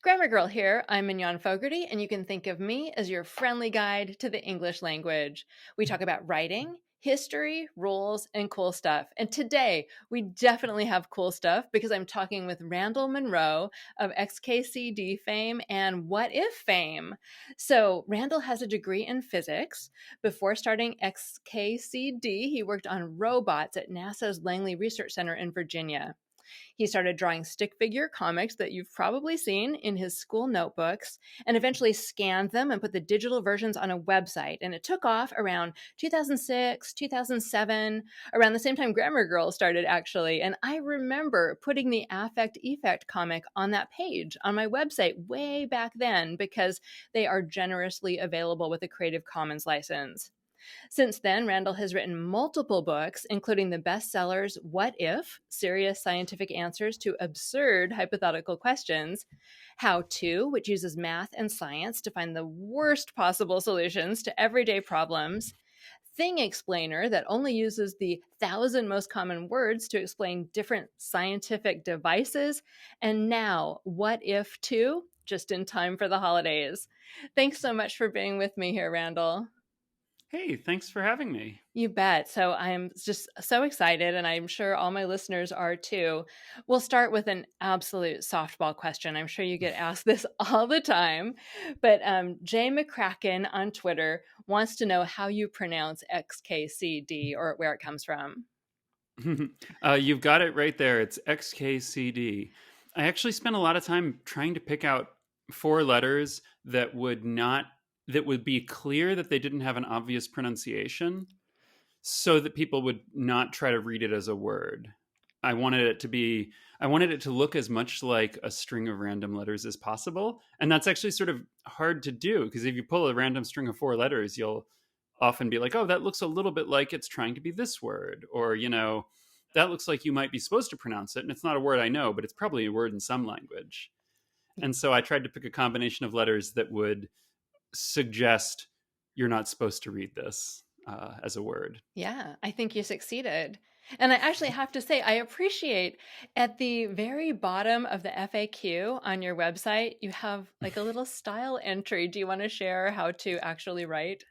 Grammar Girl here. I'm Mignon Fogarty, and you can think of me as your friendly guide to the English language. We talk about writing, history, rules, and cool stuff. And today, we definitely have cool stuff because I'm talking with Randall Munroe of xkcd fame and What If fame. So, Randall has a degree in physics. Before starting xkcd, he worked on robots at NASA's Langley Research Center in Virginia. He started drawing stick figure comics that you've probably seen in his school notebooks and eventually scanned them and put the digital versions on a website. And it took off around 2006, 2007, around the same time Grammar Girl started, actually. And I remember putting the Affect Effect comic on that page on my website way back then because they are generously available with a Creative Commons license. Since then, Randall has written multiple books, including the bestsellers What If? Serious Scientific Answers to Absurd Hypothetical Questions, How To, which uses math and science to find the worst possible solutions to everyday problems, Thing Explainer, that only uses the 1,000 most common words to explain different scientific devices, and now What If 2, just in time for the holidays. Thanks so much for being with me here, Randall. Hey, thanks for having me. You bet. So I'm just so excited, and I'm sure all my listeners are too. We'll start with an absolute softball question. I'm sure you get asked this all the time, but Jay McCracken on Twitter wants to know how you pronounce XKCD or where it comes from. You've got it right there. It's xkcd. I actually spent a lot of time trying to pick out 4 letters that would be clear that they didn't have an obvious pronunciation so that people would not try to read it as a word. I wanted it to look as much like a string of random letters as possible. And that's actually sort of hard to do because if you pull a random string of 4 letters, you'll often be like, oh, that looks a little bit like it's trying to be this word. Or, that looks like you might be supposed to pronounce it. And it's not a word I know, but it's probably a word in some language. And so I tried to pick a combination of letters that would suggest you're not supposed to read this as a word. Yeah, I think you succeeded. And I actually have to say, I appreciate at the very bottom of the FAQ on your website, you have like a little style entry. Do you want to share how to actually write?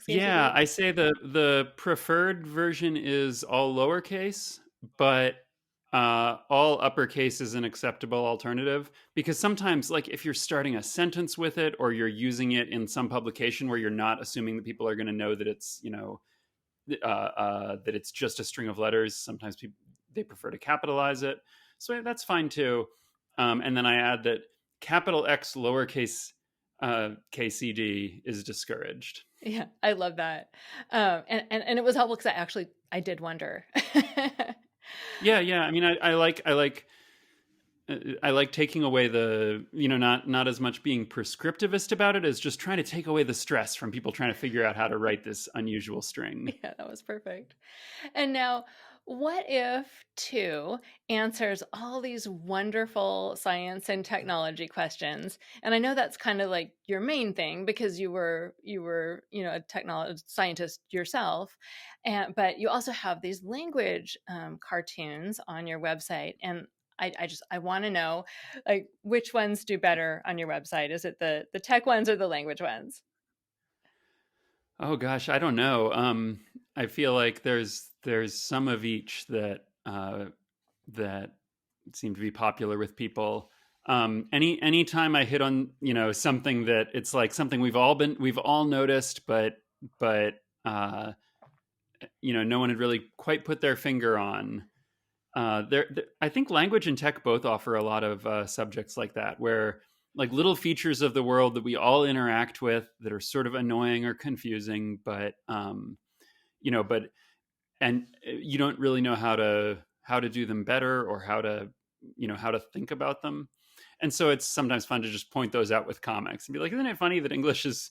Yeah, I say the preferred version is all lowercase, but all uppercase is an acceptable alternative because sometimes, like if you're starting a sentence with it or you're using it in some publication where you're not assuming that people are going to know that it's that it's just a string of letters, sometimes they prefer to capitalize it, so that's fine too. And then I add that capital X lowercase KCD is discouraged. Yeah, I love that. And it was helpful because I did wonder. Yeah. I mean, I like taking away the, not as much being prescriptivist about it as just trying to take away the stress from people trying to figure out how to write this unusual string. Yeah, that was perfect. And now, What If 2 answers all these wonderful science and technology questions? And I know that's kind of like your main thing because you were a technology scientist yourself, but you also have these language cartoons on your website. And I want to know, like, which ones do better on your website? Is it the tech ones or the language ones? Oh gosh, I don't know. I feel like there's some of each that seem to be popular with people. Anytime I hit on something that it's like something we've all noticed, but no one had really quite put their finger on. I think language and tech both offer a lot of subjects like that, where like little features of the world that we all interact with that are sort of annoying or confusing, but and you don't really know how to do them better or how to think about them. And so it's sometimes fun to just point those out with comics and be like, isn't it funny that English is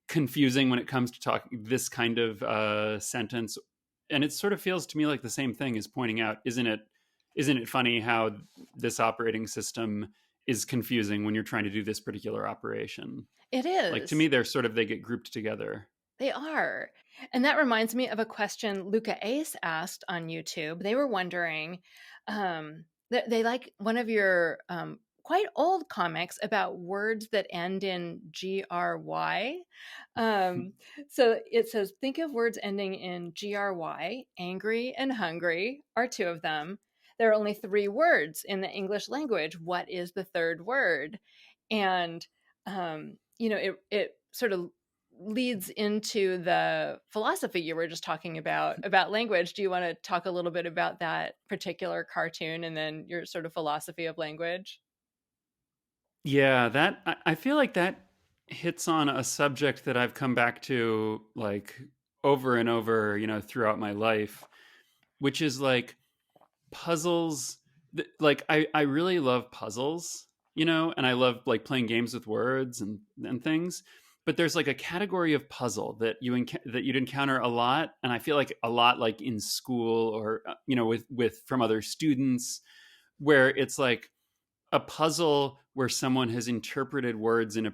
confusing when it comes to talking this kind of sentence? And it sort of feels to me like the same thing as pointing out, isn't it funny how this operating system is confusing when you're trying to do this particular operation? It is. Like, to me, they get grouped together. They are. And that reminds me of a question Luca Ace asked on YouTube. They were wondering, They like one of your quite old comics about words that end in GRY. So it says, think of words ending in GRY. Angry and hungry are two of them. There are only 3 words in the English language. What is the third word? And, it sort of leads into the philosophy you were just talking about language. Do you want to talk a little bit about that particular cartoon and then your sort of philosophy of language? Yeah, I feel like that hits on a subject that I've come back to like over and over, throughout my life, which is like puzzles. Like I really love puzzles, and I love like playing games with words and things. But there's like a category of puzzle that that you'd encounter a lot, and I feel like a lot like in school or with from other students, where it's like a puzzle where someone has interpreted words in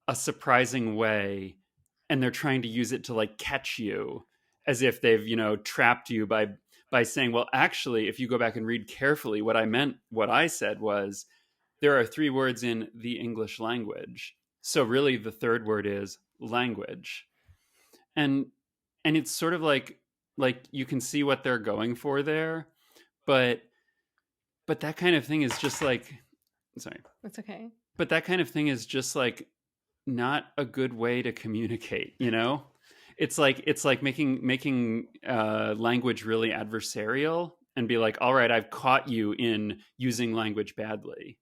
a surprising way, and they're trying to use it to like catch you, as if they've trapped you by saying, well, actually, if you go back and read carefully, what I said was, there are 3 words in the English language, so really the third word is language. And it's sort of like you can see what they're going for there, but that kind of thing is just like, sorry, That's okay. but that kind of thing is just like not a good way to communicate. It's like making language really adversarial and be like, all right, I've caught you in using language badly.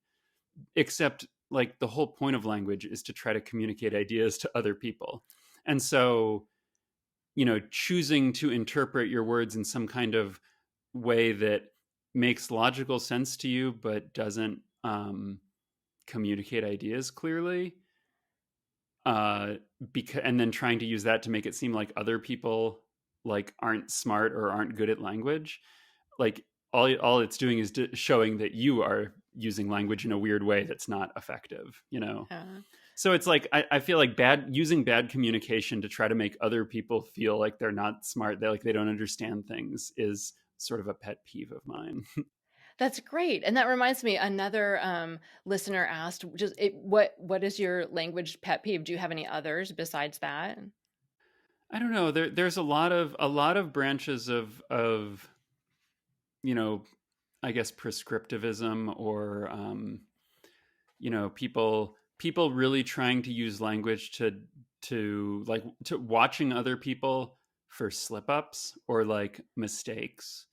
Except like the whole point of language is to try to communicate ideas to other people. And so, choosing to interpret your words in some kind of way that makes logical sense to you but doesn't communicate ideas clearly, and then trying to use that to make it seem like other people like aren't smart or aren't good at language, like all it's doing is showing that you are using language in a weird way that's not effective. So it's like I feel like using bad communication to try to make other people feel like they're not smart, they don't understand things, is sort of a pet peeve of mine. That's great. And that reminds me, another listener asked, what is your language pet peeve? Do you have any others besides that? I don't know. There's a lot of branches of I guess prescriptivism, or people really trying to use language to watching other people for slip ups or like mistakes.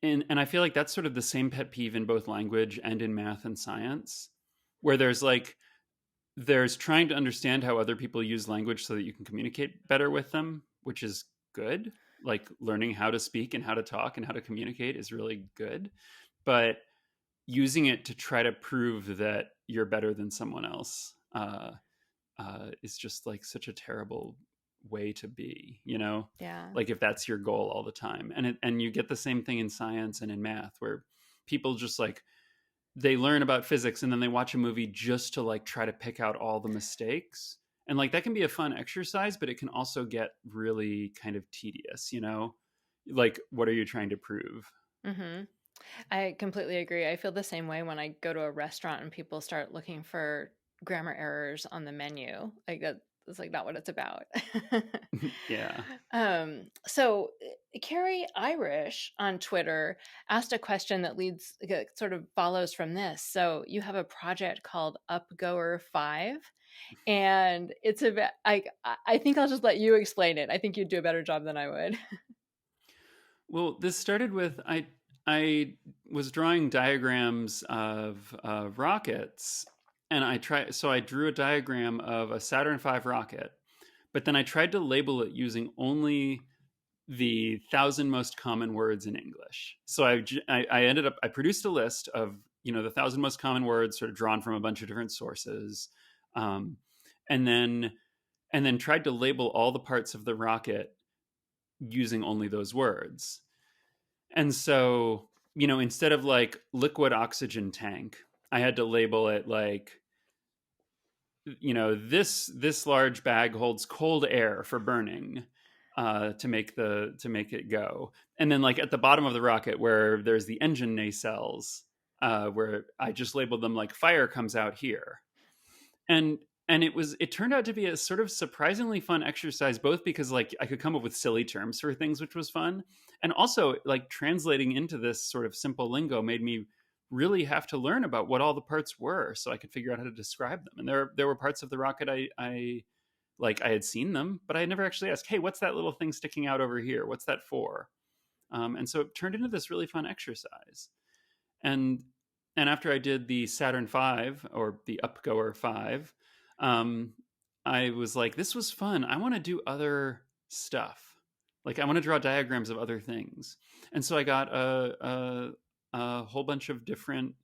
And I feel like that's sort of the same pet peeve in both language and in math and science, where there's trying to understand how other people use language so that you can communicate better with them, which is good. Like learning how to speak and how to talk and how to communicate is really good. But using it to try to prove that you're better than someone else is just like such a terrible way to be, Yeah. like if that's your goal all the time. And you get the same thing in science and in math, where people just like, they learn about physics and then they watch a movie just to like try to pick out all the mistakes. And like that can be a fun exercise, but it can also get really kind of tedious, like what are you trying to prove? Mm-hmm. I completely agree. I feel the same way when I go to a restaurant and people start looking for grammar errors on the menu. Like that's like not what it's about. Yeah. So Carrie Irish on Twitter asked a question that sort of follows from this. So you have a project called Up Goer V, and it's about, I think I'll just let you explain it. I think you'd do a better job than I would. Well, this started with I was drawing diagrams of rockets, and I drew a diagram of a Saturn V rocket, but then I tried to label it using only the 1,000 most common words in English. So I produced a list of the 1,000 most common words, sort of drawn from a bunch of different sources, and then tried to label all the parts of the rocket using only those words. And so, instead of like liquid oxygen tank, I had to label it like, this large bag holds cold air for burning. to make it go. And then like at the bottom of the rocket where there's the engine nacelles, where I just labeled them like fire comes out here. And it turned out to be a sort of surprisingly fun exercise, both because like I could come up with silly terms for things, which was fun, and also like translating into this sort of simple lingo made me really have to learn about what all the parts were so I could figure out how to describe them. And there were parts of the rocket I had seen them, but I had never actually asked, hey, what's that little thing sticking out over here? What's that for? And so it turned into this really fun exercise. And after I did the Saturn V, or the Up Goer V, I was like, this was fun. I want to do other stuff. Like I want to draw diagrams of other things. And so I got a whole bunch of different,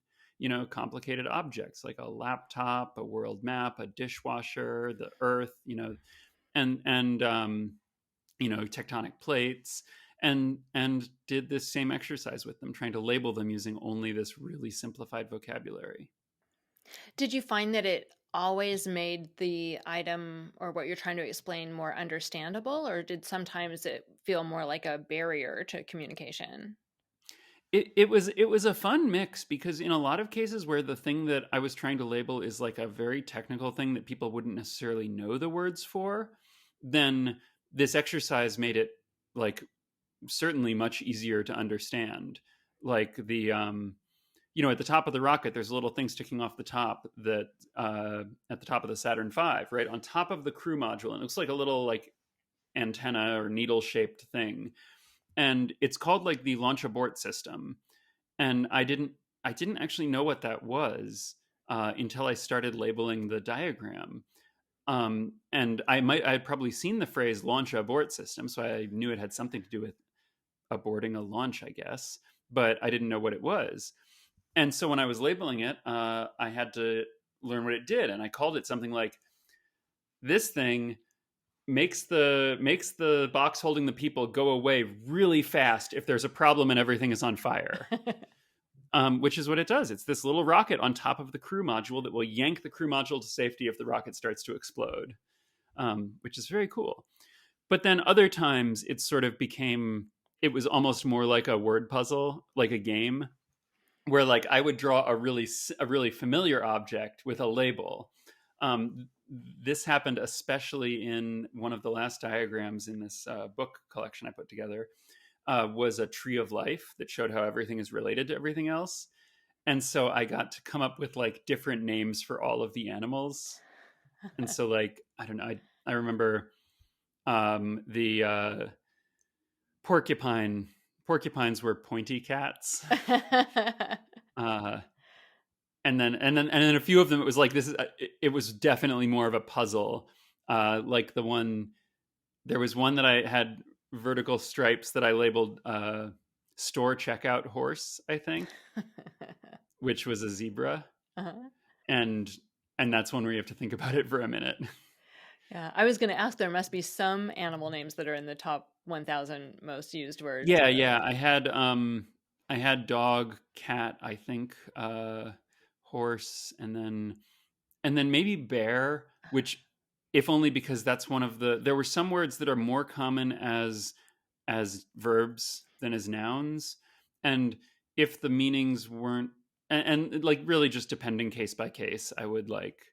complicated objects, like a laptop, a world map, a dishwasher, the earth, and tectonic plates, and did this same exercise with them, trying to label them using only this really simplified vocabulary. Did you find that it always made the item or what you're trying to explain more understandable, or did sometimes it feel more like a barrier to communication? It was a fun mix, because in a lot of cases where the thing that I was trying to label is like a very technical thing that people wouldn't necessarily know the words for, then this exercise made it like certainly much easier to understand. Like the at the top of the rocket, there's a little thing sticking off the top that at the top of the Saturn V, right on top of the crew module, and it looks like a little like antenna or needle shaped thing, and it's called like the launch abort system. And I didn't actually know what that was until I started labeling the diagram. And I had probably seen the phrase launch abort system, so I knew it had something to do with aborting a launch, I guess, but I didn't know what it was. And so when I was labeling it, I had to learn what it did, and I called it something like, this thing makes the box holding the people go away really fast if there's a problem and everything is on fire. Which is what it does. It's this little rocket on top of the crew module that will yank the crew module to safety if the rocket starts to explode, which is very cool. But then other times it was almost more like a word puzzle, like a game, where like I would draw a really familiar object with a label. This happened especially in one of the last diagrams in this book collection I put together, was a tree of life that showed how everything is related to everything else. And so I got to come up with like different names for all of the animals. And so like, I don't know, I remember the porcupines were pointy cats. And then a few of them, it was like, it was definitely more of a puzzle. Like there was one that I had vertical stripes that I labeled store checkout horse, I think, which was a zebra. Uh-huh. And that's one where you have to think about it for a minute. Yeah, I was going to ask, there must be some animal names that are in the top 1,000 most used words. Yeah. I had dog, cat, I think, horse, and then maybe bear, which, if only because that's one of there were some words that are more common as verbs than as nouns. And if the meanings weren't, and like really just depending case by case, I would like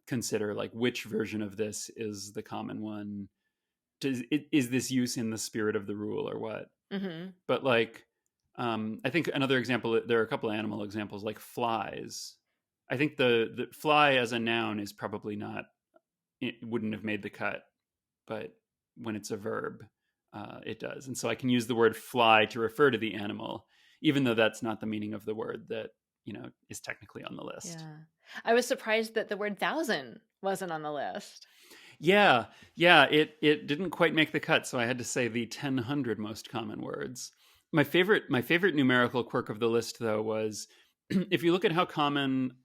consider like which version of this is the common one. Is this use in the spirit of the rule or what? Mm-hmm. But like, I think another example, there are a couple of animal examples like flies. I think the fly as a noun is probably not, it wouldn't have made the cut, but when it's a verb, it does. And so I can use the word fly to refer to the animal, even though that's not the meaning of the word that, is technically on the list. Yeah. I was surprised that the word thousand wasn't on the list. Yeah. It didn't quite make the cut. So I had to say the 1,000 most common words. My favorite numerical quirk of the list, though, was if you look at how common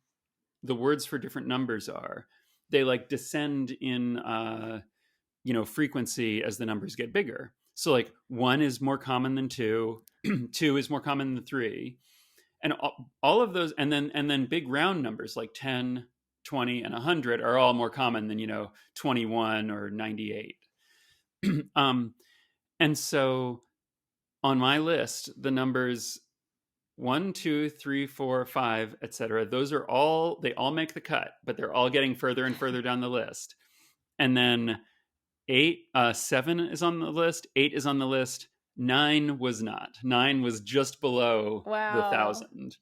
the words for different numbers are, they like descend in, frequency as the numbers get bigger. So like 1 is more common than 2, 2 is more common than 3. And all of those, and then big round numbers like 10, 20, and 100 are all more common than, 21 or 98. And so on my list, the numbers 1, 2, 3, 4, 5, etc. Those are all, they all make the cut, but they're all getting further and further down the list. And then 7 is on the list, 8 is on the list, 9 was not. 9 was just below the Wow. 1,000.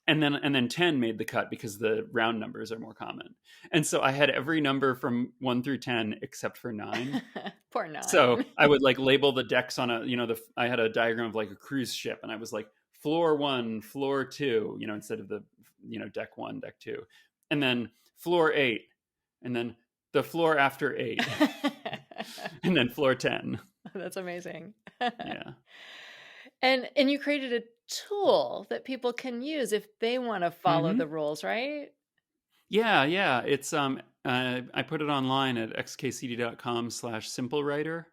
And then 10 made the cut because the round numbers are more common. And so I had every number from 1 through 10 except for 9. Poor 9. So I would like label the decks on a, I had a diagram of like a cruise ship, and I was like floor 1, floor 2, instead of the, deck 1, deck 2. And then floor 8, and then the floor after 8. And then floor 10. That's amazing. Yeah. And you created a tool that people can use if they want to follow the rules, right? Yeah. It's I put it online at xkcd.com/simplewriter.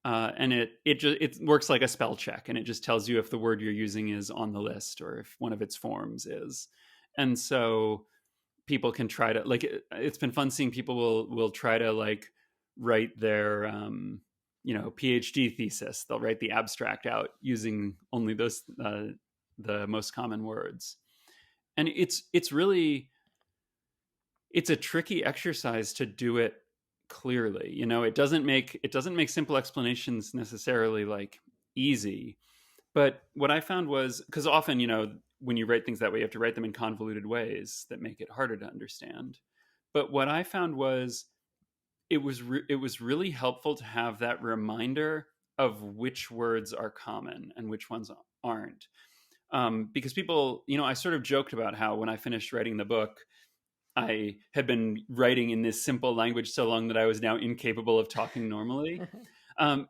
And it works like a spell check, and it just tells you if the word you're using is on the list or if one of its forms is. And so people can try to, like, it's been fun seeing people will try to like write their PhD thesis. They'll write the abstract out using only those the most common words. And it's a tricky exercise to do it clearly. It doesn't make simple explanations necessarily like easy. But what I found was, because often, when you write things that way, you have to write them in convoluted ways that make it harder to understand. But what I found was it was really helpful to have that reminder of which words are common and which ones aren't. Because people, I sort of joked about how when I finished writing the book, I had been writing in this simple language so long that I was now incapable of talking normally,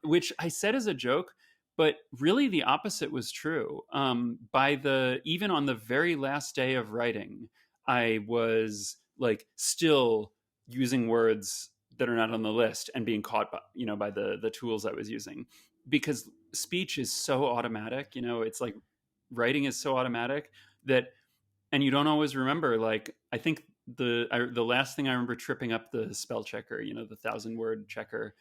which I said as a joke, but really the opposite was true. Even on the very last day of writing, I was like still using words that are not on the list and being caught by the tools I was using, because speech is so automatic. It's like writing is so automatic and you don't always remember. Like, I think the last thing I remember tripping up the spell checker, the 1,000-word checker.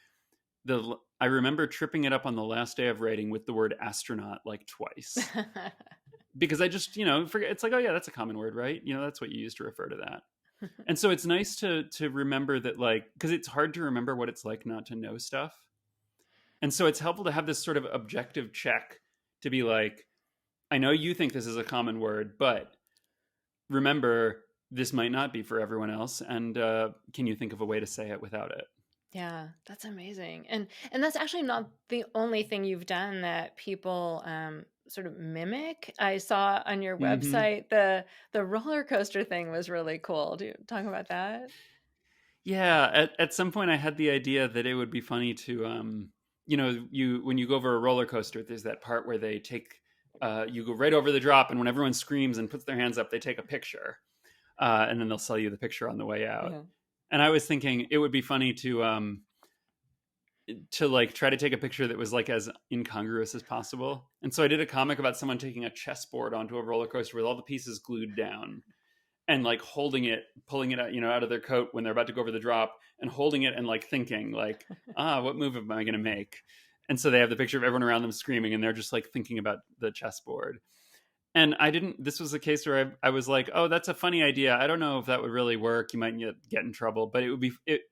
I remember tripping it up on the last day of writing with the word astronaut like twice. Because I just, forget. It's like, oh yeah, that's a common word, right? That's what you use to refer to that. And so it's nice to remember that, like, because it's hard to remember what it's like not to know stuff. And so it's helpful to have this sort of objective check to be like, I know you think this is a common word, but remember, this might not be for everyone else. And can you think of a way to say it without it? Yeah, that's amazing. And that's actually not the only thing you've done that people sort of mimic. I saw on your website the roller coaster thing was really cool. Do you talk about that? Yeah, at some point I had the idea that it would be funny to when you go over a roller coaster, there's that part where they take you go right over the drop, and when everyone screams and puts their hands up, they take a picture. And then they'll sell you the picture on the way out. Yeah. And I was thinking it would be funny to like try to take a picture that was like as incongruous as possible. And so I did a comic about someone taking a chessboard onto a roller coaster with all the pieces glued down, and like holding it, pulling it out, out of their coat when they're about to go over the drop, and holding it and like thinking like, what move am I going to make? And so they have the picture of everyone around them screaming, and they're just like thinking about the chessboard. And this was a case where I was like, oh, that's a funny idea. I don't know if that would really work. You might get in trouble, but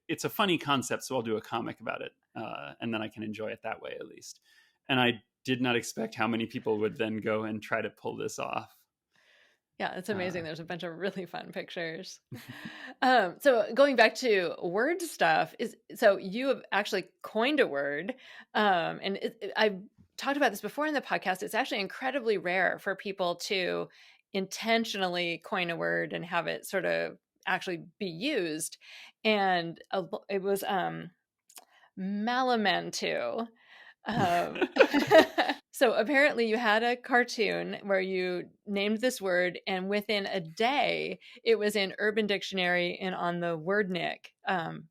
it's a funny concept. So I'll do a comic about it. And then I can enjoy it that way, at least. And I did not expect how many people would then go and try to pull this off. Yeah, it's amazing. There's a bunch of really fun pictures. So going back to word stuff, so you have actually coined a word. And I've talked about this before in the podcast. It's actually incredibly rare for people to intentionally coin a word and have it sort of actually be used. And it was Melamento. So apparently you had a cartoon where you named this word, and within a day it was in Urban Dictionary and on the Wordnik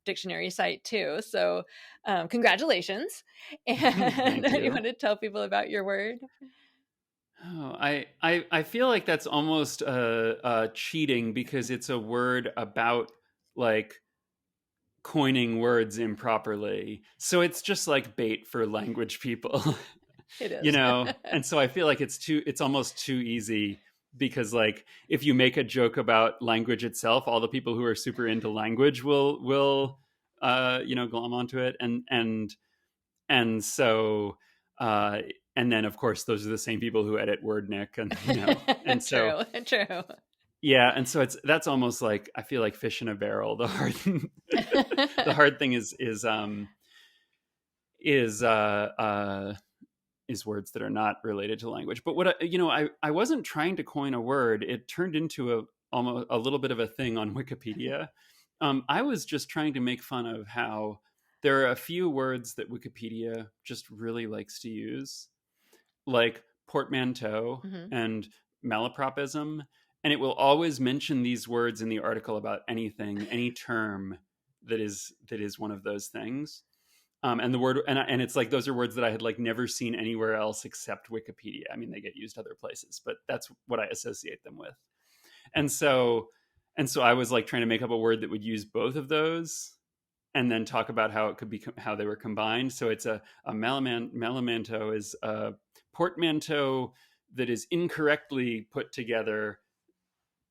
dictionary site too. So congratulations. And you want to tell people about your word? Oh, I feel like that's almost cheating, because it's a word about like coining words improperly. So it's just like bait for language people. It is. You know? And so I feel like it's almost too easy, because like if you make a joke about language itself, all the people who are super into language will glom onto it. And so and then of course those are the same people who edit WordNick, and so True. yeah, and so that's almost like, I feel like fish in a barrel. The hard thing is words that are not related to language. But what I wasn't trying to coin a word. It turned into almost a little bit of a thing on Wikipedia. I was just trying to make fun of how there are a few words that Wikipedia just really likes to use, like portmanteau and malapropism, and it will always mention these words in the article about anything, any term that is one of those things. And the word, and it's like, those are words that I had like never seen anywhere else except Wikipedia. I mean, they get used other places, but that's what I associate them with. And so I was like trying to make up a word that would use both of those, and then talk about how it could be, how they were combined. So it's a melamento is a portmanteau that is incorrectly put together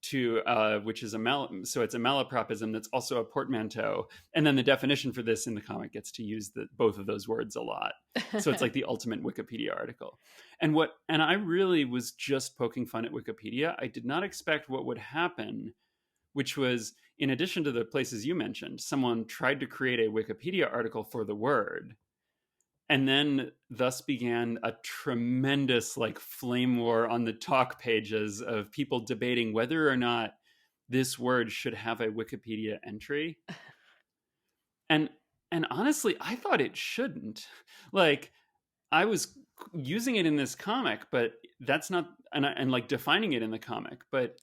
to which is so it's a malapropism that's also a portmanteau. And then the definition for this in the comic gets to use both of those words a lot. So it's like the ultimate Wikipedia article. And I really was just poking fun at Wikipedia. I did not expect what would happen, which was, in addition to the places you mentioned, someone tried to create a Wikipedia article for the word. And then thus began a tremendous like flame war on the talk pages of people debating whether or not this word should have a Wikipedia entry. And honestly, I thought it shouldn't. Like, I was using it in this comic, but that's not, and like defining it in the comic, but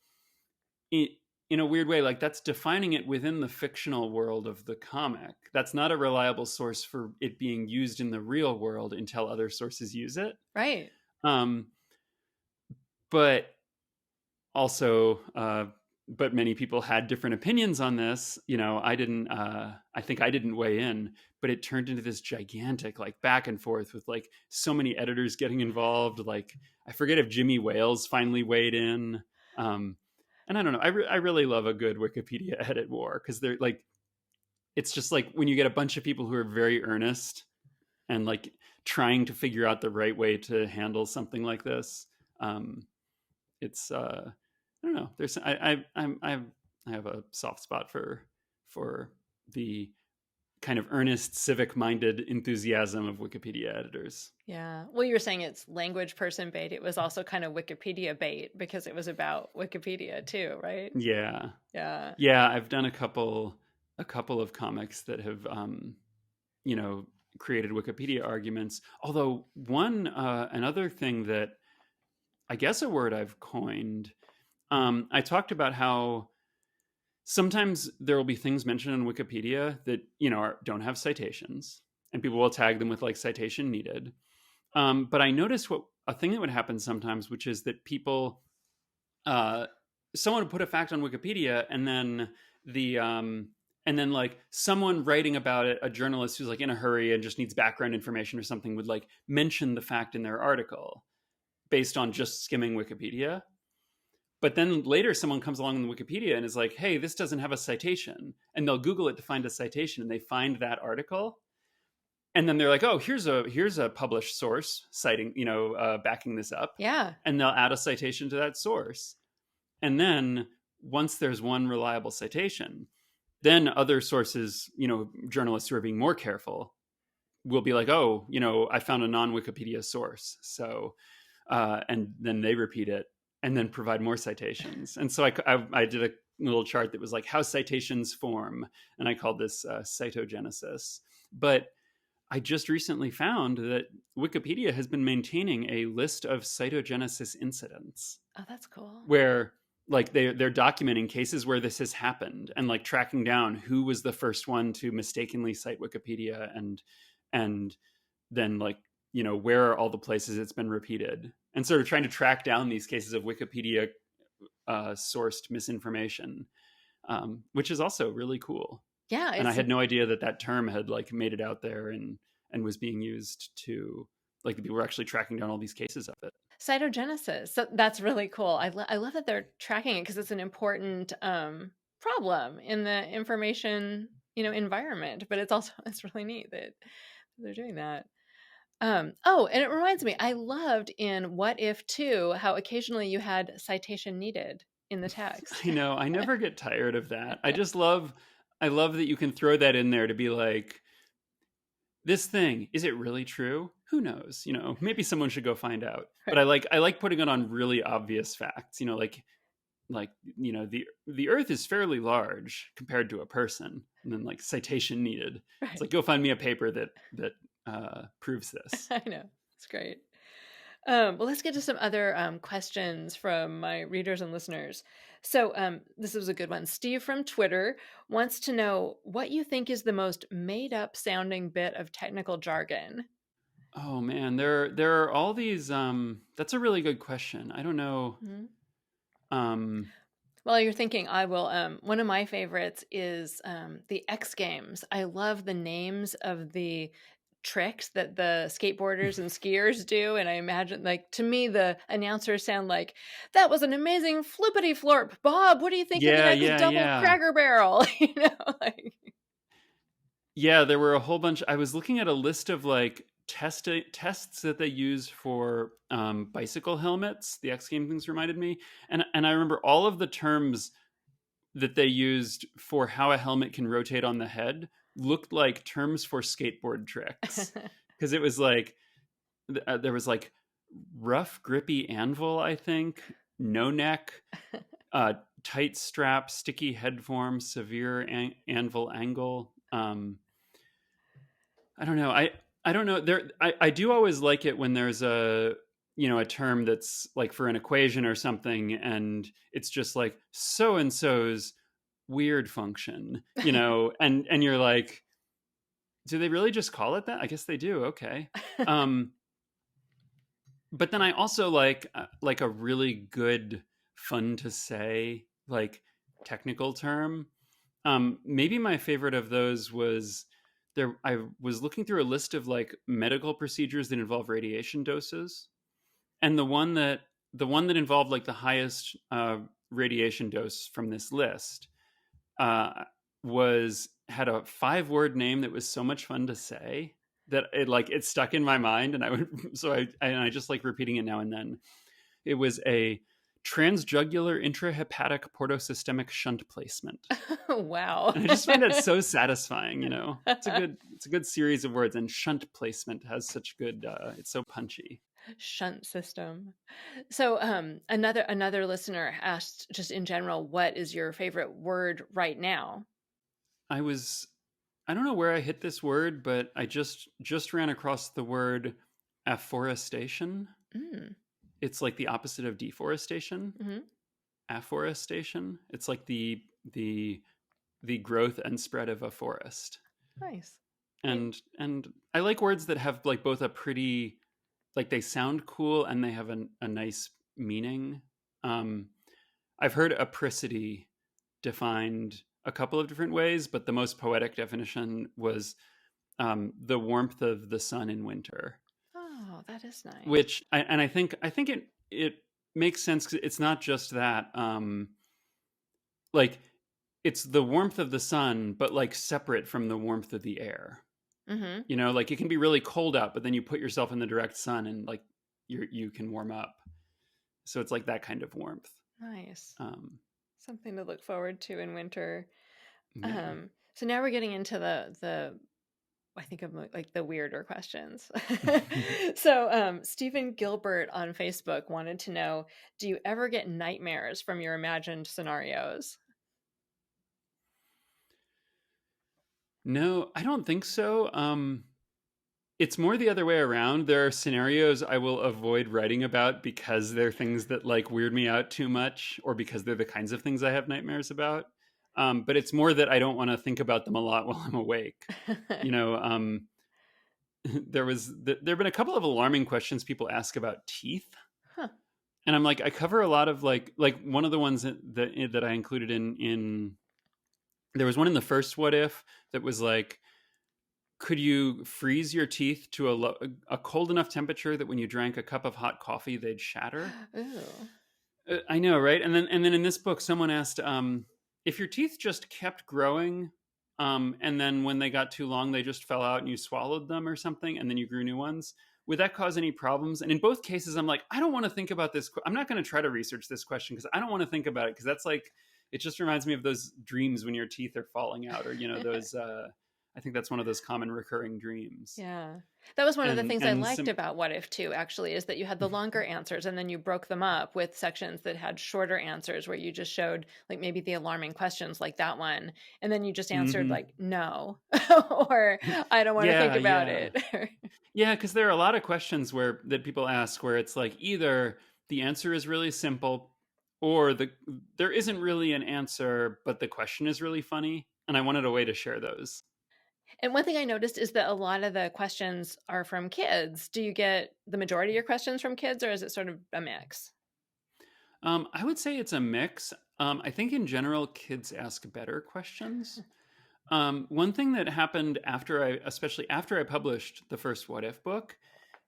in a weird way, like that's defining it within the fictional world of the comic. That's not a reliable source for it being used in the real world until other sources use it. Right. But also, but many people had different opinions on this. I think I didn't weigh in, but it turned into this gigantic like back and forth with like so many editors getting involved. Like, I forget if Jimmy Wales finally weighed in. And I don't know. I really love a good Wikipedia edit war, because they're like, it's just like when you get a bunch of people who are very earnest and like trying to figure out the right way to handle something like this. It's I don't know. There's I have a soft spot for the kind of earnest, civic-minded enthusiasm of Wikipedia editors. Yeah. Well, you were saying it's language person bait. It was also kind of Wikipedia bait because it was about Wikipedia too, right? Yeah. Yeah. Yeah, I've done a couple of comics that have created Wikipedia arguments. Although another thing that I guess a word I've coined, I talked about how sometimes there will be things mentioned in Wikipedia that, don't have citations, and people will tag them with like citation needed. But I noticed a thing that would happen sometimes, which is that people, someone would put a fact on Wikipedia, and then like someone writing about it, a journalist who's like in a hurry and just needs background information or something, would like mention the fact in their article based on just skimming Wikipedia. But then later someone comes along in Wikipedia and is like, hey, this doesn't have a citation. And they'll Google it to find a citation, and they find that article. And then they're like, oh, here's a published source citing, backing this up. Yeah. And they'll add a citation to that source. And then once there's one reliable citation, then other sources, journalists who are being more careful will be like, oh, I found a non-Wikipedia source. So, and then they repeat it and then provide more citations. And so I did a little chart that was like how citations form. And I called this cytogenesis. But I just recently found that Wikipedia has been maintaining a list of cytogenesis incidents. Oh, that's cool. Where like they're documenting cases where this has happened, and like tracking down who was the first one to mistakenly cite Wikipedia, and then like, where are all the places it's been repeated, and sort of trying to track down these cases of Wikipedia sourced misinformation, which is also really cool. Yeah, And I had no idea that term had like made it out there and was being used to, like, the people were actually tracking down all these cases of it. cytogenesis. So that's really cool. I love that they're tracking it because it's an important problem in the information, environment. But it's really neat that they're doing that. Oh, and it reminds me, I loved in What If 2 how occasionally you had citation needed in the text. I know. I never get tired of that. I love that you can throw that in there to be like, this thing, is it really true? Who knows? Maybe someone should go find out. But I like putting it on really obvious facts, the earth is fairly large compared to a person, and then like citation needed. Right. It's like, go find me a paper that proves this. I know. It's great. Well, let's get to some other questions from my readers and listeners. So this was a good one. Steve from Twitter wants to know what you think is the most made up sounding bit of technical jargon. Oh man, there are all these. That's a really good question. I don't know. Mm-hmm. While you're thinking, I will. One of my favorites is the X Games. I love the names of the tricks that the skateboarders and skiers do, and I imagine, like, to me the announcers sound like, that was an amazing flippity florp, Bob, what do you think of the next double Cracker Barrel? Yeah, there were a whole bunch. I was looking at a list of like tests that they use for bicycle helmets. The X Games things reminded me, and I remember all of the terms that they used for how a helmet can rotate on the head looked like terms for skateboard tricks, because it was like there was like rough grippy anvil, I think, no neck, tight strap, sticky head form, severe anvil angle. I don't know. I don't know. I do always like it when there's a term that's like for an equation or something, and it's just like so and so's weird function, and you're like, do they really just call it that? I guess they do. Okay. But then I also like a really good, fun to say, like, technical term. Maybe my favorite of those was I was looking through a list of like medical procedures that involve radiation doses, and the one that involved like the highest radiation dose from this list had a 5-word name that was so much fun to say that it stuck in my mind, and I just like repeating it now and then. It was a transjugular intrahepatic portosystemic shunt placement. Wow. And I just find that so satisfying. It's a good series of words, and shunt placement has such good it's so punchy. Shunt system. So another listener asked, just in general, what is your favorite word right now? I don't know where I hit this word, but I just ran across the word afforestation. It's like the opposite of deforestation. Mm-hmm. Afforestation. It's like the growth and spread of a forest. Nice. And I like words that have like both a pretty, like, they sound cool and they have a nice meaning. I've heard apricity defined a couple of different ways, but the most poetic definition was the warmth of the sun in winter. Oh, that is nice. Which I think it makes sense, because it's not just that. Like, it's the warmth of the sun, but like separate from the warmth of the air. Mm-hmm. Like, it can be really cold out, but then you put yourself in the direct sun and like you can warm up. So it's like that kind of warmth. Nice. Something to look forward to in winter. Yeah. So now we're getting into the I think of like the weirder questions. So Stephen Gilbert on Facebook wanted to know, do you ever get nightmares from your imagined scenarios? No, I don't think so. It's more the other way around. There are scenarios I will avoid writing about because they're things that like weird me out too much, or because they're the kinds of things I have nightmares about. But it's more that I don't want to think about them a lot while I'm awake. There have been a couple of alarming questions people ask about teeth. Huh. And I'm like, I cover a lot of like one of the ones that I included in There was one in the first What If that was like, could you freeze your teeth to a cold enough temperature that when you drank a cup of hot coffee, they'd shatter? Ooh. I know, right? And then in this book, someone asked, if your teeth just kept growing, and then when they got too long, they just fell out and you swallowed them or something, and then you grew new ones. Would that cause any problems? And in both cases, I'm like, I don't want to think about this. I'm not going to try to research this question because I don't want to think about it, because that's like, it just reminds me of those dreams when your teeth are falling out, or those. I think that's one of those common recurring dreams. Yeah. That was one of the things I And liked about What If too, actually, is that you had the longer answers and then you broke them up with sections that had shorter answers where you just showed like maybe the alarming questions like that one. And then you just answered like, no, or I don't want to think about it. Yeah, because there are a lot of questions that people ask where it's like either the answer is really simple, or there isn't really an answer, but the question is really funny. And I wanted a way to share those. And one thing I noticed is that a lot of the questions are from kids. Do you get the majority of your questions from kids, or is it sort of a mix? I would say it's a mix. I think in general, kids ask better questions. One thing that happened especially after I published the first What If book,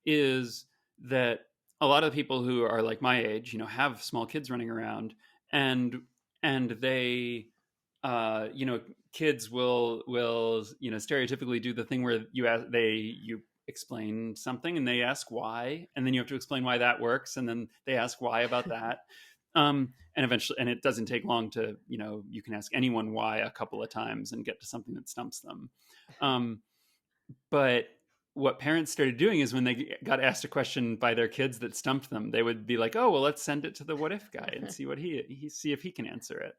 is that a lot of people who are like my age, have small kids running around, and they, kids will stereotypically do the thing where you explain something and they ask why, and then you have to explain why that works, and then they ask why about that. And eventually, and it doesn't take long to, you can ask anyone why a couple of times and get to something that stumps them. But what parents started doing is when they got asked a question by their kids that stumped them, they would be like, oh, well, let's send it to the What If guy and see what see if he can answer it.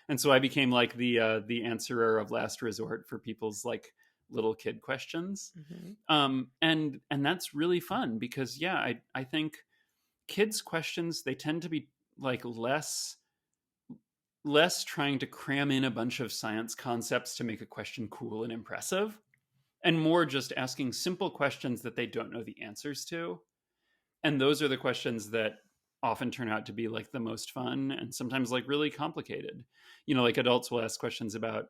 And so I became like the answerer of last resort for people's like little kid questions. And that's really fun because, yeah, I think kids' questions, they tend to be like less trying to cram in a bunch of science concepts to make a question cool and impressive, and more just asking simple questions that they don't know the answers to. And those are the questions that often turn out to be like the most fun, and sometimes like really complicated. Like adults will ask questions about,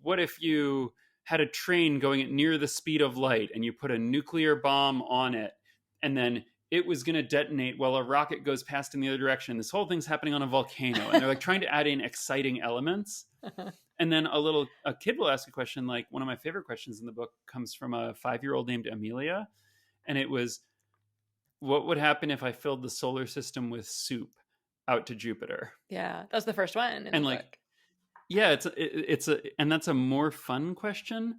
what if you had a train going at near the speed of light and you put a nuclear bomb on it, and then it was going to detonate while a rocket goes past in the other direction. This whole thing's happening on a volcano. And they're like trying to add in exciting elements. And then a kid will ask a question. Like one of my favorite questions in the book comes from a 5-year-old named Amelia. And it was, what would happen if I filled the solar system with soup out to Jupiter? Yeah, that's the first one in and the like, book. Yeah, and that's a more fun question.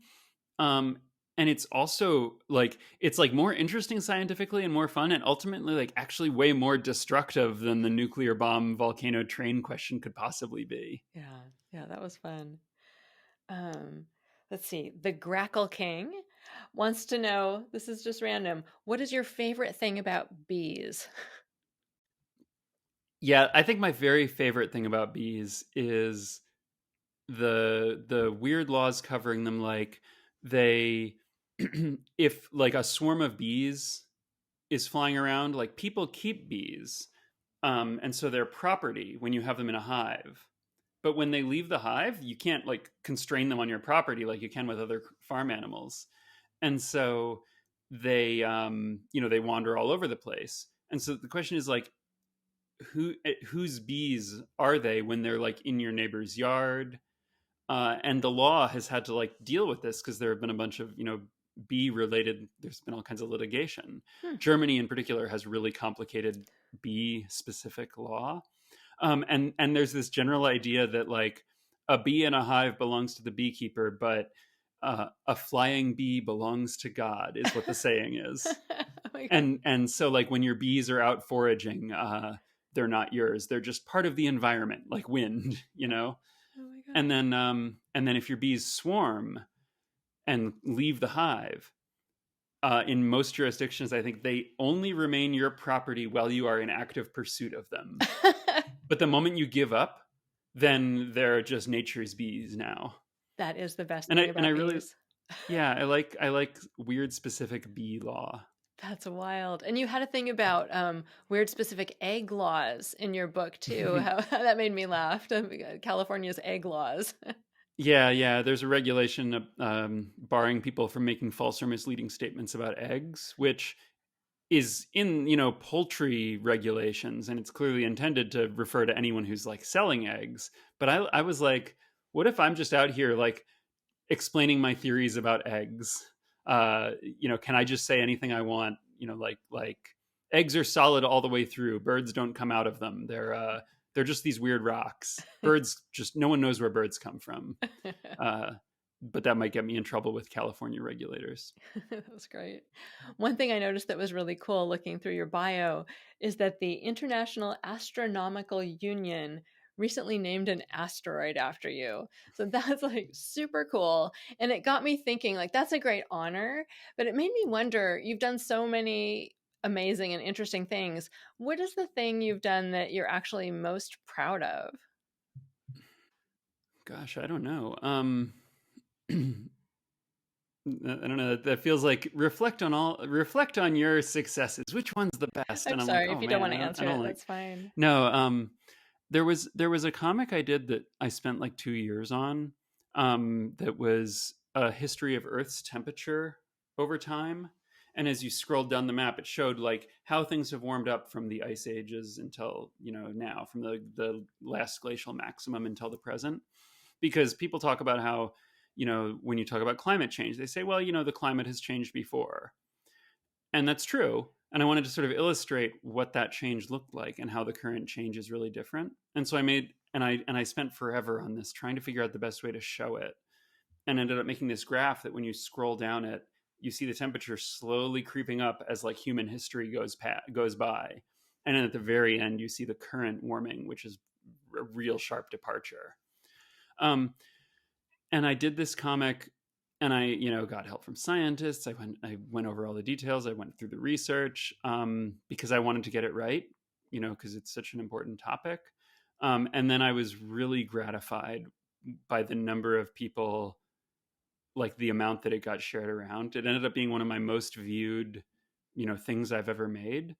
And it's also like, it's like more interesting scientifically and more fun, and ultimately like actually way more destructive than the nuclear bomb volcano train question could possibly be. Yeah, that was fun. Let's see. The Grackle King wants to know, this is just random, what is your favorite thing about bees? Yeah, I think my very favorite thing about bees is the weird laws covering them. Like they if like a swarm of bees is flying around, like people keep bees, and so they're property when you have them in a hive. But when they leave the hive, you can't like constrain them on your property like you can with other farm animals. And so they they wander all over the place. And so the question is like, whose bees are they when they're like in your neighbor's yard? And the law has had to like deal with this because there have been a bunch of bee related, there's been all kinds of litigation. Germany in particular has really complicated bee specific law. And there's this general idea that like a bee in a hive belongs to the beekeeper, but a flying bee belongs to God is what the saying is. Oh and so like when your bees are out foraging, they're not yours, they're just part of the environment, like wind. Oh my God. And then if your bees swarm and leave the hive, in most jurisdictions, I think they only remain your property while you are in active pursuit of them. But the moment you give up, then they're just nature's bees now. That is the best And thing I about really, bees. yeah, I like weird specific bee law. That's wild. And you had a thing about weird specific egg laws in your book too. How that made me laugh. California's egg laws. Yeah. There's a regulation barring people from making false or misleading statements about eggs, which is in, poultry regulations, and it's clearly intended to refer to anyone who's like selling eggs. But I was like, what if I'm just out here like explaining my theories about eggs? Can I just say anything I want? Like eggs are solid all the way through. Birds don't come out of them. They're just these weird rocks. Birds just no one knows where birds come from. Uh, but that might get me in trouble with California regulators. That was great. One thing I noticed that was really cool looking through your bio is that the International Astronomical Union recently named an asteroid after you. So that's like super cool. And it got me thinking, like, that's a great honor, but it made me wonder, you've done so many amazing and interesting things. What is the thing you've done that you're actually most proud of? Gosh, I don't know. I don't know. That feels like reflect on your successes. Which one's the best? I'm And I'm like, sorry oh if you don't man, want to I answer don't it. like. That's fine. No, there was a comic I did that I spent like 2 years on. That was a history of Earth's temperature over time. And as you scrolled down the map, it showed like how things have warmed up from the ice ages until now, from the last glacial maximum until the present. Because people talk about how when you talk about climate change, they say, well, the climate has changed before. And that's true. And I wanted to sort of illustrate what that change looked like and how the current change is really different. And so I spent forever on this trying to figure out the best way to show it, and ended up making this graph that when you scroll down it, you see the temperature slowly creeping up as like human history goes by. And then at the very end, you see the current warming, which is a real sharp departure. And I did this comic, and I got help from scientists. I went over all the details. I went through the research, because I wanted to get it right, because it's such an important topic. And then I was really gratified by the number of people, like the amount that it got shared around. It ended up being one of my most viewed things I've ever made,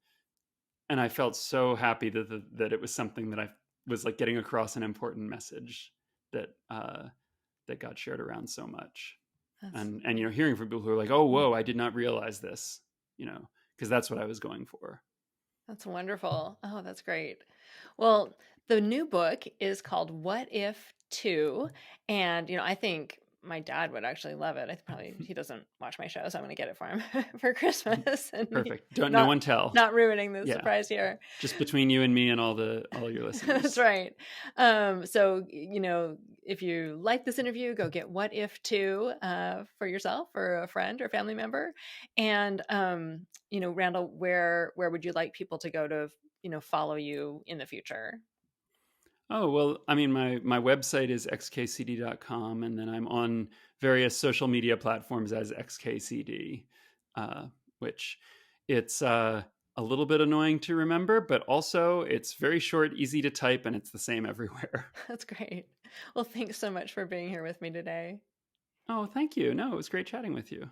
and I felt so happy that it was something that I was like getting across an important message that that got shared around so much. That's And hearing from people who are like, oh whoa, I did not realize this, because that's what I was going for. That's wonderful. Oh, that's great. Well, the new book is called What If 2. And, I think my dad would actually love it. He doesn't watch my show, so I'm going to get it for him for Christmas. And Perfect. Don't no not, one tell. not ruining the Yeah. surprise here. Just between you and me and all your listeners. That's right. So, if you like this interview, go get What If 2 for yourself or a friend or family member. And, Randall, where would you like people to go to, follow you in the future? Oh, well, I mean, my website is xkcd.com, and then I'm on various social media platforms as xkcd, which it's a little bit annoying to remember, but also it's very short, easy to type, and it's the same everywhere. That's great. Well, thanks so much for being here with me today. Oh, thank you. No, it was great chatting with you.